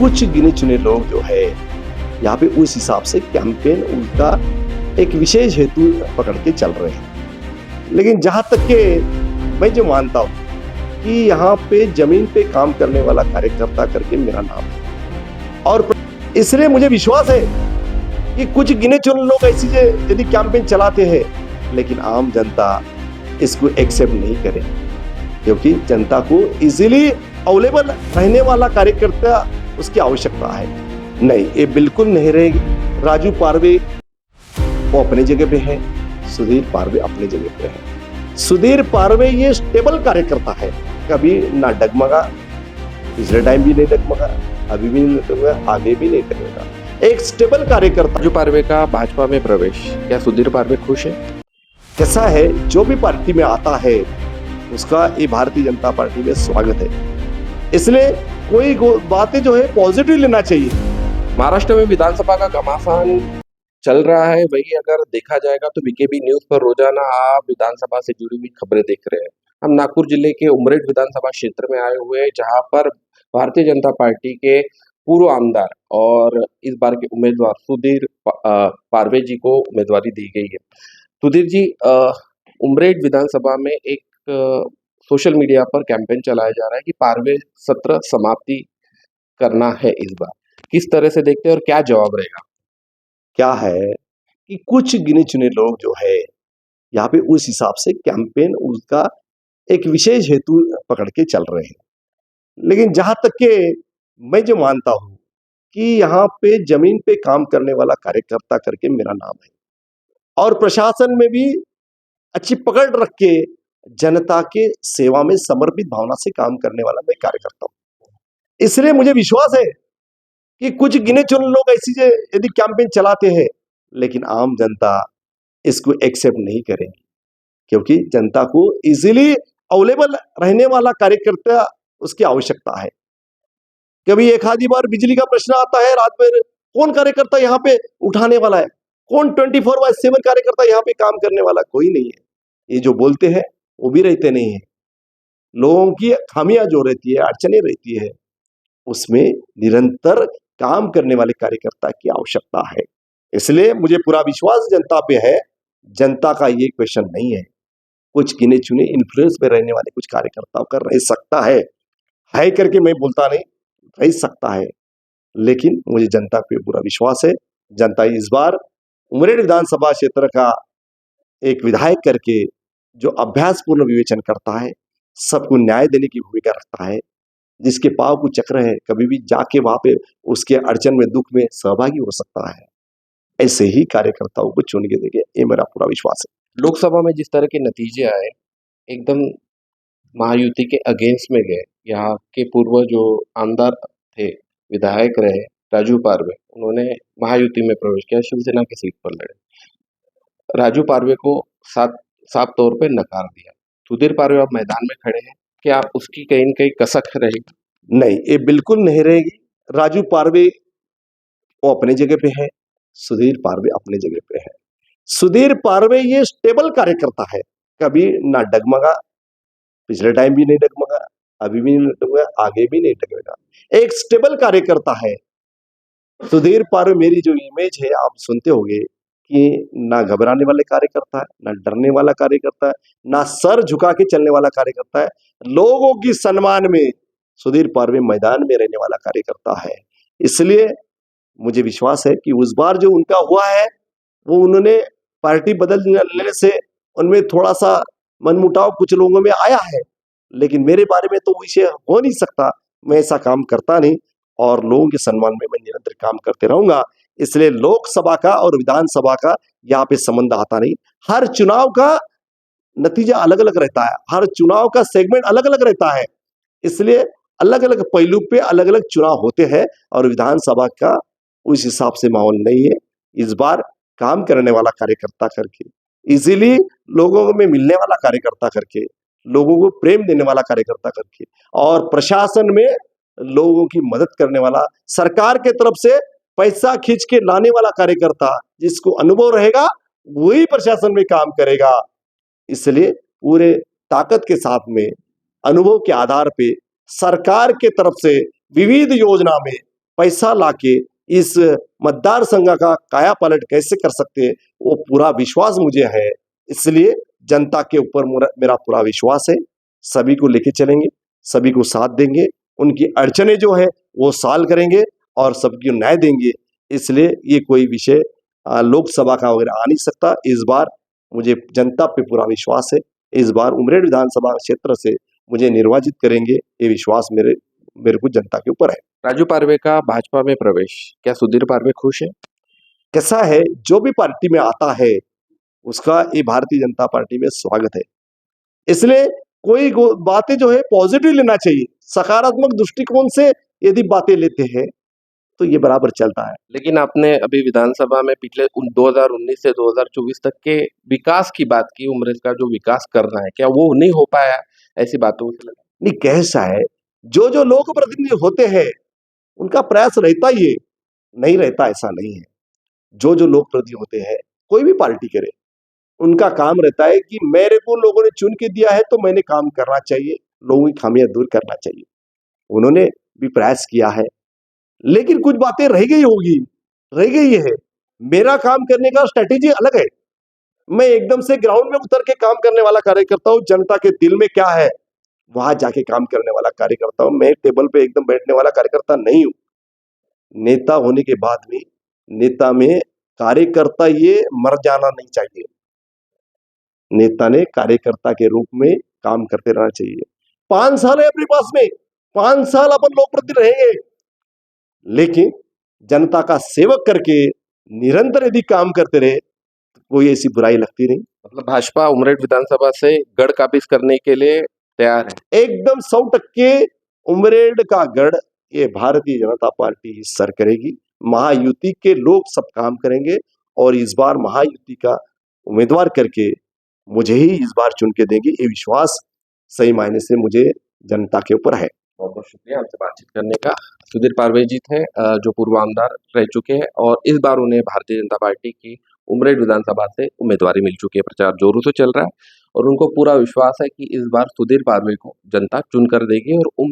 कुछ गिने चुने लोग जो है यहाँ पे उस हिसाब से कैंपेन उनका एक विशेष हेतु पकड़ के चल रहे हैं। लेकिन जहां तक के मैं जो मानता हूं कि यहाँ पे जमीन पे काम करने वाला कार्यकर्ता करके मेरा नाम है, और इसलिए मुझे विश्वास है कि कुछ गिने चुने लोग ऐसी यदि कैंपेन चलाते हैं, लेकिन आम जनता इसको एक्सेप्ट नहीं करे, क्योंकि जनता को इजीली अवेलेबल रहने वाला कार्यकर्ता उसकी आवश्यकता है। नहीं, ये बिल्कुल नहीं रहेगी। राजू पारवे वो अपने जगह पे है, सुधीर पारवे अपने जगह पे है। सुधीर पारवे ये स्टेबल कार्यकर्ता है, कभी ना डगमगा, पिछले टाइम भी नहीं डगमगा, अभी भी नहीं डगमगा, आगे भी नहीं डगमगा। एक स्टेबल कार्यकर्ता। राजू पारवे का भाजपा में प्रवेश, क्या सुधीर पारवे खुश है? कैसा है, जो भी पार्टी में आता है उसका ये भारतीय जनता पार्टी में स्वागत है, इसलिए कोई बातें जो है पॉजिटिव लेना चाहिए। महाराष्ट्र में विधानसभा का घमासान चल रहा है, वही अगर देखा जाएगा तो बीकेबी न्यूज पर रोजाना आप विधानसभा से जुड़ी हुई खबरें देख रहे हैं। हम नागपुर जिले के उमरेड विधानसभा क्षेत्र में आए हुए हैं, जहां पर भारतीय जनता पार्टी के पूर्व आमदार और इस बार के उम्मीदवार सुधीर पारवे जी को उम्मीदवारी दी गई है। सुधीर जी, उमरेड विधानसभा में एक सोशल मीडिया पर कैंपेन चलाया जा रहा है कि पारवे सत्र समाप्ति करना है इस बार, किस तरह से देखते हैं और क्या जवाब रहेगा? क्या है कि कुछ गिने चुने लोग जो है यहाँ पे उस हिसाब से कैंपेन उसका एक विशेष हेतु पकड़ के चल रहे हैं। लेकिन जहां तक के मैं जो मानता हूं कि यहाँ पे जमीन पे काम करने वाला कार्यकर्ता करके मेरा नाम है, और प्रशासन में भी अच्छी पकड़ रख के जनता के सेवा में समर्पित भावना से काम करने वाला मैं कार्यकर्ता हूं। इसलिए मुझे विश्वास है कि कुछ गिने चुने लोग ऐसी यदि कैंपेन चलाते हैं, लेकिन आम जनता इसको एक्सेप्ट नहीं करेगी, क्योंकि जनता को इजीली अवेलेबल रहने वाला कार्यकर्ता उसकी आवश्यकता है। कभी एक आधी बार बिजली का प्रश्न आता है रात में, कौन कार्यकर्ता यहाँ पे उठाने वाला है? कौन 24/7 कार्यकर्ता यहाँ पे काम करने वाला? कोई नहीं है। ये जो बोलते हैं वो भी रहते नहीं है। लोगों की खामियां जो रहती है, अड़चने रहती है, उसमें निरंतर काम करने वाले कार्यकर्ता की आवश्यकता है। इसलिए मुझे पूरा विश्वास जनता पे है। जनता का ये क्वेश्चन नहीं है, कुछ गिने चुने इन्फ्लुएंस में रहने वाले कुछ कार्यकर्ताओं का रह सकता है करके मैं बोलता नहीं, रह सकता है, लेकिन मुझे जनता पे पूरा विश्वास है। जनता इस बार उमरेड विधानसभा क्षेत्र का एक विधायक करके जो अभ्यासपूर्ण विवेचन करता है, सबको न्याय देने की भूमिका रखता है, जिसके पांव को चक्र है, कभी भी जाके वहां पे उसके अड़चन में दुख में सहभागी हो सकता है, ऐसे ही कार्यकर्ताओं को चुन के देंगे, ये मेरा पूरा विश्वास है। लोकसभा में जिस तरह के नतीजे आए, एकदम महायुति के अगेंस्ट में गए। यहाँ के पूर्व जो आमदार थे, विधायक रहे राजू पारवे, उन्होंने महायुति में प्रवेश किया, शिवसेना की सीट पर लड़े। राजू पारवे को साफ तौर पे नकार दिया। सुधीर पारवे अब मैदान में खड़े हैं, क्या उसकी कहीं न कहीं कसक रहेगी? नहीं, ये बिल्कुल नहीं रहेगी। राजू पारवे वो अपने जगह पे है, सुधीर पारवे अपने जगह पे है। सुधीर पारवे ये स्टेबल कार्यकर्ता है, कभी ना डगमगा, पिछले टाइम भी नहीं डगमगा, अभी भी नहीं डगमगा, आगे भी नहीं डगमगा। एक स्टेबल कार्यकर्ता है सुधीर पारवे। मेरी जो इमेज है आप सुनते होंगे कि ना घबराने वाले कार्यकर्ता है, ना डरने वाला कार्यकर्ता है, ना सर झुका के चलने वाला कार्यकर्ता है। लोगों की सम्मान में सुधीर पारवे मैदान में रहने वाला कार्यकर्ता है। इसलिए मुझे विश्वास है कि उस बार जो उनका हुआ है, वो उन्होंने पार्टी बदलने से उनमें थोड़ा सा मनमुटाव कुछ लोगों में आया है, लेकिन मेरे बारे में तो विषय हो नहीं सकता। मैं ऐसा काम करता नहीं, और लोगों के सम्मान में मैं निरंतर काम करते रहूंगा। इसलिए लोकसभा का और विधानसभा का यहाँ पे संबंध आता नहीं। हर चुनाव का नतीजा अलग अलग रहता है, हर चुनाव का सेगमेंट अलग अलग रहता है, इसलिए अलग अलग पहलू पे अलग अलग चुनाव होते हैं, और विधानसभा का उस हिसाब से माहौल नहीं है। इस बार काम करने वाला कार्यकर्ता करके, इजीली लोगों में मिलने वाला कार्यकर्ता करके, लोगों को प्रेम देने वाला कार्यकर्ता करके, और प्रशासन में लोगों की मदद करने वाला, सरकार के तरफ से पैसा खींच के लाने वाला कार्यकर्ता, जिसको अनुभव रहेगा वही प्रशासन में काम करेगा। इसलिए पूरे ताकत के साथ में, अनुभव के आधार पे सरकार के तरफ से विविध योजना में पैसा लाके इस मतदार संघ का काया पलट कैसे कर सकते हैं, वो पूरा विश्वास मुझे है। इसलिए जनता के ऊपर मेरा पूरा विश्वास है। सभी को लेके चलेंगे, सभी को साथ देंगे, उनकी अड़चने जो है वो सॉल्व करेंगे और सबको न्याय देंगे। इसलिए ये कोई विषय लोकसभा का वगैरह आ नहीं सकता। इस बार मुझे जनता पे पूरा विश्वास है। इस बार उमरेड विधानसभा क्षेत्र से मुझे निर्वाचित करेंगे, ये विश्वास मेरे को जनता के ऊपर है। राजू पारवे का भाजपा में प्रवेश, क्या सुधीर पारवे खुश है? कैसा है, जो भी पार्टी में आता है उसका ये भारतीय जनता पार्टी में स्वागत है। इसलिए कोई बातें जो है पॉजिटिव लेना चाहिए। सकारात्मक दृष्टिकोण से यदि बातें लेते हैं तो ये बराबर चलता है। लेकिन आपने अभी विधानसभा में पिछले 2019 से 2024 तक के विकास की बात की, उमरेड का जो विकास करना है, क्या वो नहीं हो पाया? ऐसी बातों से लगा नहीं, कैसा है, जो लोक प्रतिनिधि होते हैं उनका प्रयास रहता ही है, नहीं रहता ऐसा नहीं है। जो लोक प्रतिनिधि होते हैं, कोई भी पार्टी करे, उनका काम रहता है कि मेरे को लोगों ने चुन के दिया है तो मैंने काम करना चाहिए, लोगों की खामियां दूर करना चाहिए। उन्होंने भी प्रयास किया है, लेकिन कुछ बातें रह गई है। मेरा काम करने का स्ट्रेटेजी अलग है। मैं एकदम से ग्राउंड में उतर के काम करने वाला कार्यकर्ता हूँ। जनता के दिल में क्या है वहां जाके काम करने वाला कार्यकर्ता हूँ। मैं टेबल पे एकदम बैठने वाला कार्यकर्ता नहीं हूँ। नेता होने के बाद भी नेता में कार्यकर्ता ये मर जाना नहीं चाहिए। नेता ने कार्यकर्ता के रूप में काम करते रहना चाहिए। 5 साल है अपने पास में, 5 साल अपन लोक प्रतिनिधि रहेंगे, लेकिन जनता का सेवक करके निरंतर यदि काम करते रहे तो कोई ऐसी बुराई लगती नहीं। मतलब भाजपा उमरेड विधानसभा से गढ़ काबिज करने के लिए तैयार है? एकदम 100% उमरेड का गढ़ ये भारतीय जनता पार्टी ही सर करेगी। महायुति के लोग सब काम करेंगे और इस बार महायुति का उम्मीदवार करके मुझे ही इस बार चुन के देंगे, ये विश्वास सही मायने से मुझे जनता के ऊपर है। बहुत बहुत शुक्रिया हमसे बातचीत करने का। सुधीर पारवे जी थे, जो पूर्व आमदार रह चुके हैं और इस बार उन्हें भारतीय जनता पार्टी की उमरेड विधानसभा से उम्मीदवारी मिल चुकी है। प्रचार जोरों से चल रहा है और उनको पूरा विश्वास है कि इस बार सुधीर पारवे को जनता चुनकर देगी और